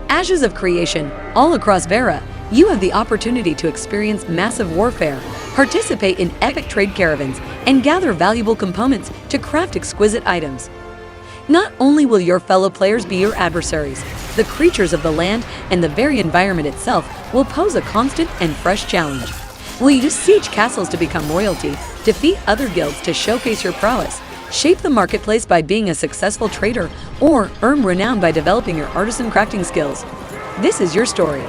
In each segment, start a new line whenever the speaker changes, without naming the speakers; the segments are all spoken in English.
Ashes of creation, all across Verra, you have the opportunity to experience massive warfare, participate in epic trade caravans, and gather valuable components to craft exquisite items. Not only will your fellow players be your adversaries, the creatures of the land and the very environment itself will pose a constant and fresh challenge. Will you siege castles to become royalty, defeat other guilds to showcase your prowess, shape the marketplace by being a successful trader, or earn renown by developing your artisan crafting skills? This is your story.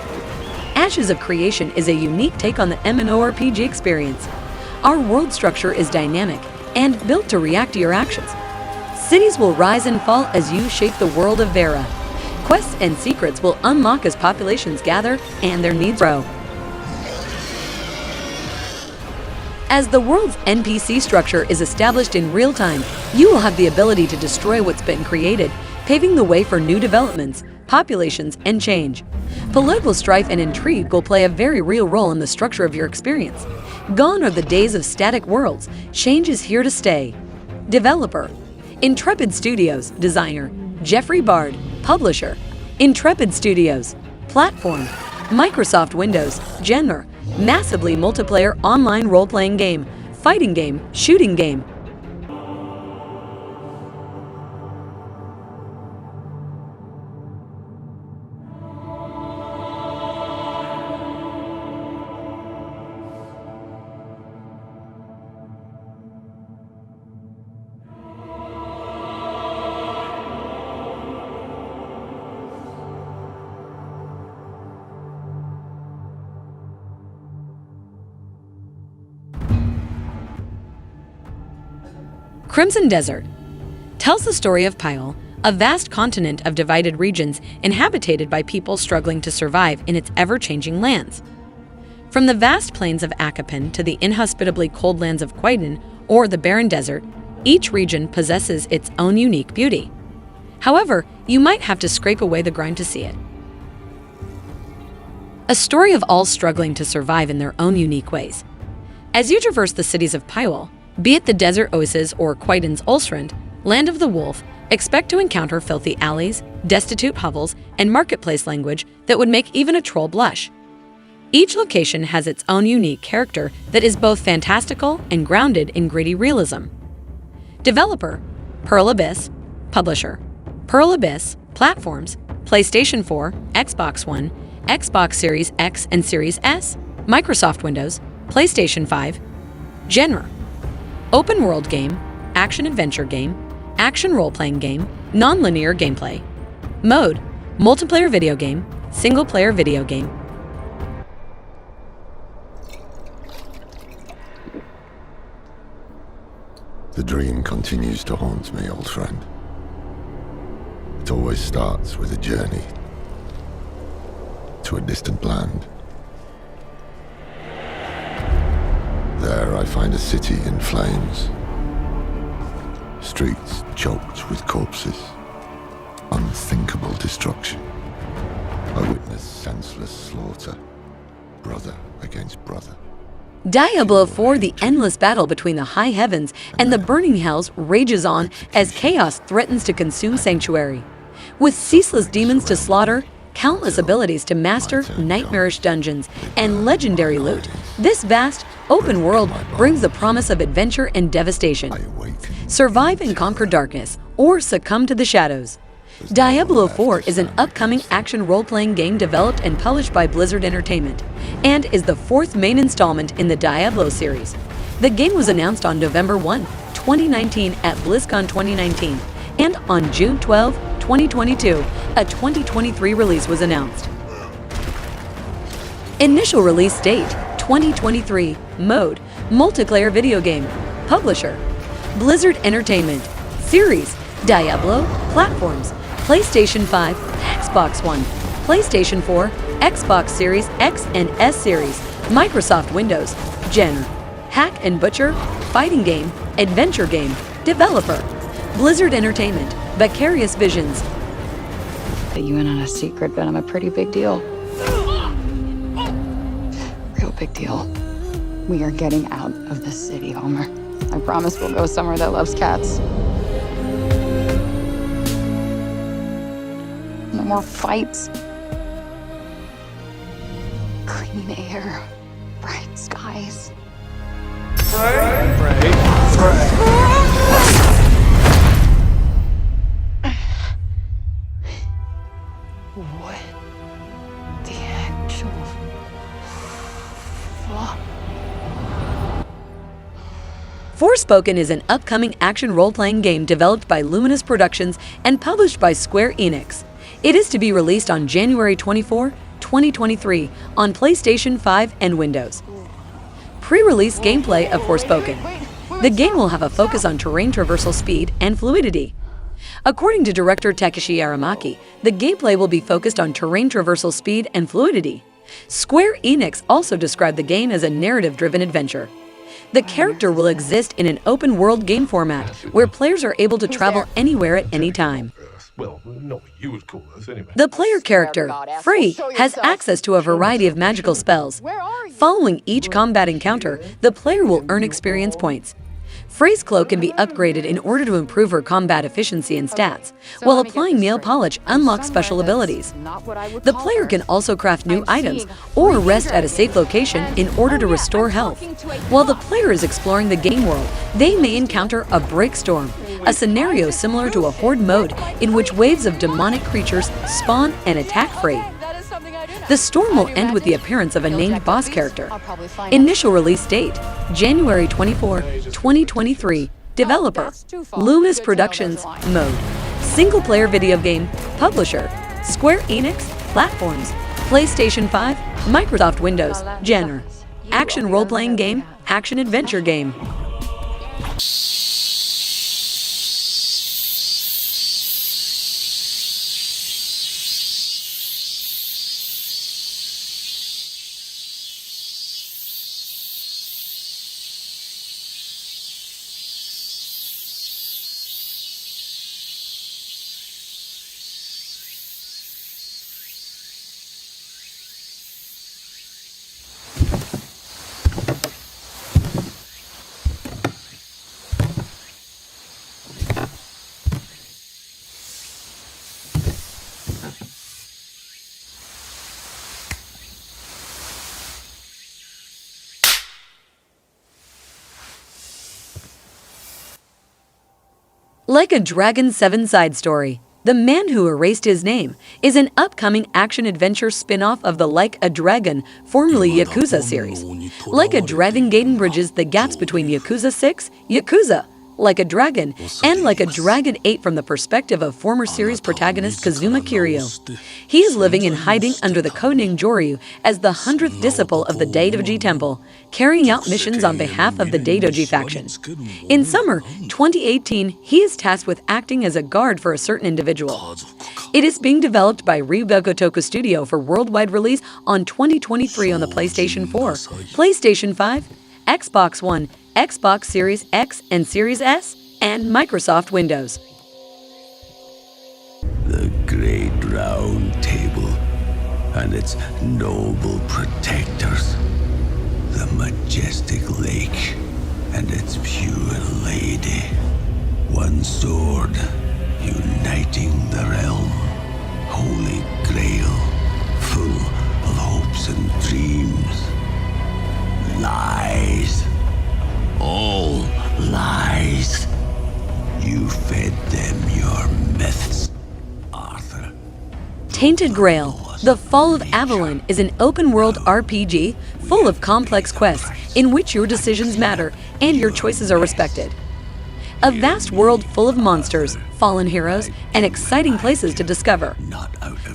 Ashes of Creation is a unique take on the MMORPG experience. Our world structure is dynamic and built to react to your actions. Cities will rise and fall as you shape the world of Verra. Quests and secrets will unlock as populations gather and their needs grow. As the world's NPC structure is established in real time, you will have the ability to destroy what's been created, paving the way for new developments, populations, and change. Political strife and intrigue will play a very real role in the structure of your experience. Gone are the days of static worlds. Change is here to stay. Developer: Intrepid Studios. Designer: Jeffrey Bard. Publisher: Intrepid Studios. Platform: Microsoft Windows. Genre: massively multiplayer online role-playing game, fighting game, shooting game. Crimson Desert tells the story of Pyol, a vast continent of divided regions inhabited by people struggling to survive in its ever-changing lands. From the vast plains of Akapan to the inhospitably cold lands of Quaidon or the barren desert, each region possesses its own unique beauty. However, you might have to scrape away the grime to see it. A story of all struggling to survive in their own unique ways. As you traverse the cities of Pyol, be it the desert oasis or Quaidon's Ulsrund, land of the wolf, expect to encounter filthy alleys, destitute hovels, and marketplace language that would make even a troll blush. Each location has its own unique character that is both fantastical and grounded in gritty realism. Developer: Pearl Abyss. Publisher: Pearl Abyss. Platforms: PlayStation 4, Xbox One, Xbox Series X and Series S, Microsoft Windows, PlayStation 5. Genre: open world game, action-adventure game, action role-playing game, non-linear gameplay. Mode: multiplayer video game, single-player video game.
The dream continues to haunt me, old friend. It always starts with a journey to a distant land. There I find a city in flames, streets choked with corpses, unthinkable destruction. I witness senseless slaughter, brother against brother.
Diablo IV: the endless battle between the high heavens and the burning hells rages on as chaos threatens to consume Sanctuary. With ceaseless demons to slaughter, countless abilities to master, nightmarish dungeons, and legendary loot, this vast, open world brings the promise of adventure and devastation. Survive and conquer darkness, or succumb to the shadows. Diablo IV is an upcoming action role-playing game developed and published by Blizzard Entertainment, and is the fourth main installment in the Diablo series. The game was announced on November 1, 2019 at BlizzCon 2019, and on June 12, 2022, a 2023 release was announced. Initial release date: 2023. Mode: multiplayer video game. Publisher: Blizzard Entertainment. Series: Diablo. Platforms: PlayStation 5, Xbox One, PlayStation 4, Xbox Series X and S series, Microsoft Windows. Genre: hack and butcher, fighting game, adventure game. Developer: Blizzard Entertainment. Vicarious Visions.
You in on a secret, but I'm a pretty big deal. Real big deal. We are getting out of this city, Homer. I promise we'll go somewhere that loves cats. No more fights. Clean air. Bright skies. What the actual fuck?
Forespoken is an upcoming action role-playing game developed by Luminous Productions and published by Square Enix. It is to be released on January 24, 2023 on PlayStation 5 and Windows. Pre-release gameplay of Forespoken. The game will have a focus on terrain traversal speed and fluidity. According to director Takeshi Aramaki, the gameplay will be focused on terrain traversal speed and fluidity. Square Enix also described the game as a narrative-driven adventure. The character will exist in an open-world game format where players are able to travel anywhere at any time.
Well, not what you would call us, anyway.
The player character, Frey, has access to a variety of magical spells. Following each combat encounter, the player will earn experience points. Frey's cloak can be upgraded in order to improve her combat efficiency and stats, while applying nail polish unlocks special abilities. The player can also craft new items or rest at a safe location in order to restore health. While the player is exploring the game world, they may encounter a break storm, a scenario similar to a horde mode in which waves of demonic creatures spawn and attack Frey. The storm will end with the appearance of a named boss character. Initial release date, January 24, 2023. Developer, Luminous Productions. Mode, single-player video game. Publisher, Square Enix. Platforms, PlayStation 5, Microsoft Windows. Genre, action role-playing game, action-adventure game. Like a Dragon 7 side story, The Man Who Erased His Name is an upcoming action-adventure spin-off of the Like a Dragon, formerly Yakuza series. Like a Dragon Gaiden bridges the gaps between Yakuza 6, Yakuza, Like a Dragon, and Like a Dragon 8 from the perspective of former series protagonist Kazuma Kiryu. He is living in hiding under the codename Joryu as the 100th disciple of the Daidoji Temple, carrying out missions on behalf of the Daidoji faction. In summer 2018, he is tasked with acting as a guard for a certain individual. It is being developed by Ryuga Gotoku Studio for worldwide release on 2023 on the PlayStation 4, PlayStation 5, Xbox One, Xbox Series X and Series S, and Microsoft Windows.
The great round table and its noble protectors, the majestic lake and its pure lady, one sword uniting the realm, holy grail, full of hopes and dreams. Lies. All lies. You fed them your myths, Arthur.
Tainted Grail, The Fall of Avalon is an open-world RPG full of complex quests in which your decisions matter and your choices are respected. A vast world full of monsters, fallen heroes, and exciting places to discover.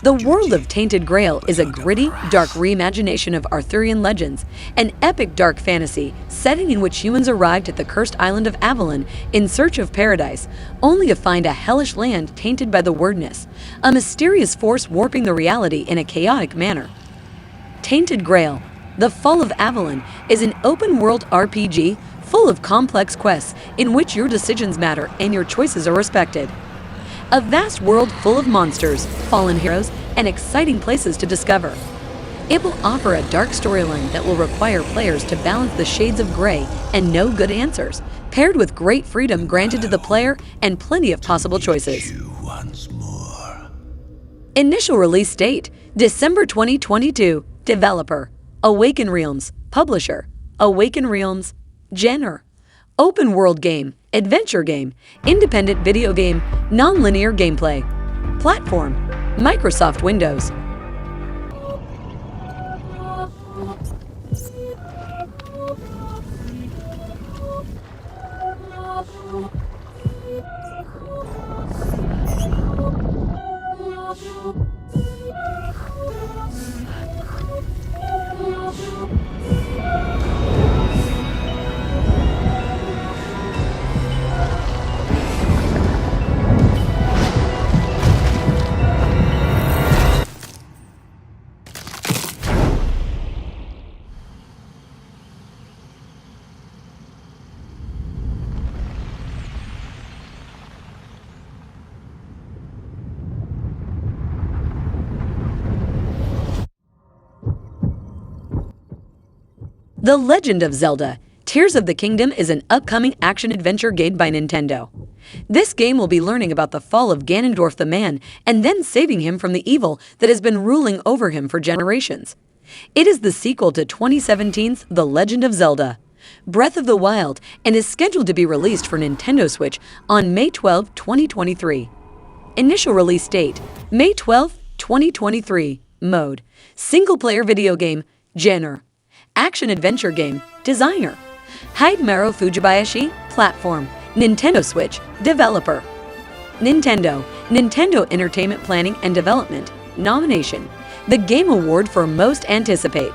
The world of Tainted Grail is a gritty, dark reimagination of Arthurian legends, an epic dark fantasy setting in which humans arrived at the cursed island of Avalon in search of paradise, only to find a hellish land tainted by the wordness, a mysterious force warping the reality in a chaotic manner. Tainted Grail, The Fall of Avalon is an open-world RPG full of complex quests in which your decisions matter and your choices are respected. A vast world full of monsters, fallen heroes, and exciting places to discover. It will offer a dark storyline that will require players to balance the shades of gray and no good answers, paired with great freedom granted to the player and plenty of possible choices.
You once more.
Initial release date, December 2022. Developer, Awaken Realms. Publisher, Awaken Realms. Genre, open world game, adventure game, independent video game, non-linear gameplay. Platform, Microsoft Windows. The Legend of Zelda: Tears of the Kingdom is an upcoming action-adventure game by Nintendo. This game will be learning about the fall of Ganondorf the man and then saving him from the evil that has been ruling over him for generations. It is the sequel to 2017's The Legend of Zelda: Breath of the Wild and is scheduled to be released for Nintendo Switch on May 12, 2023. Initial release date, May 12, 2023. Mode, single-player video game. Genre, action-adventure game. Designer, Hidemaru Fujibayashi. Platform, Nintendo Switch. Developer, Nintendo Entertainment Planning and Development. Nomination, the Game Award for Most Anticipate.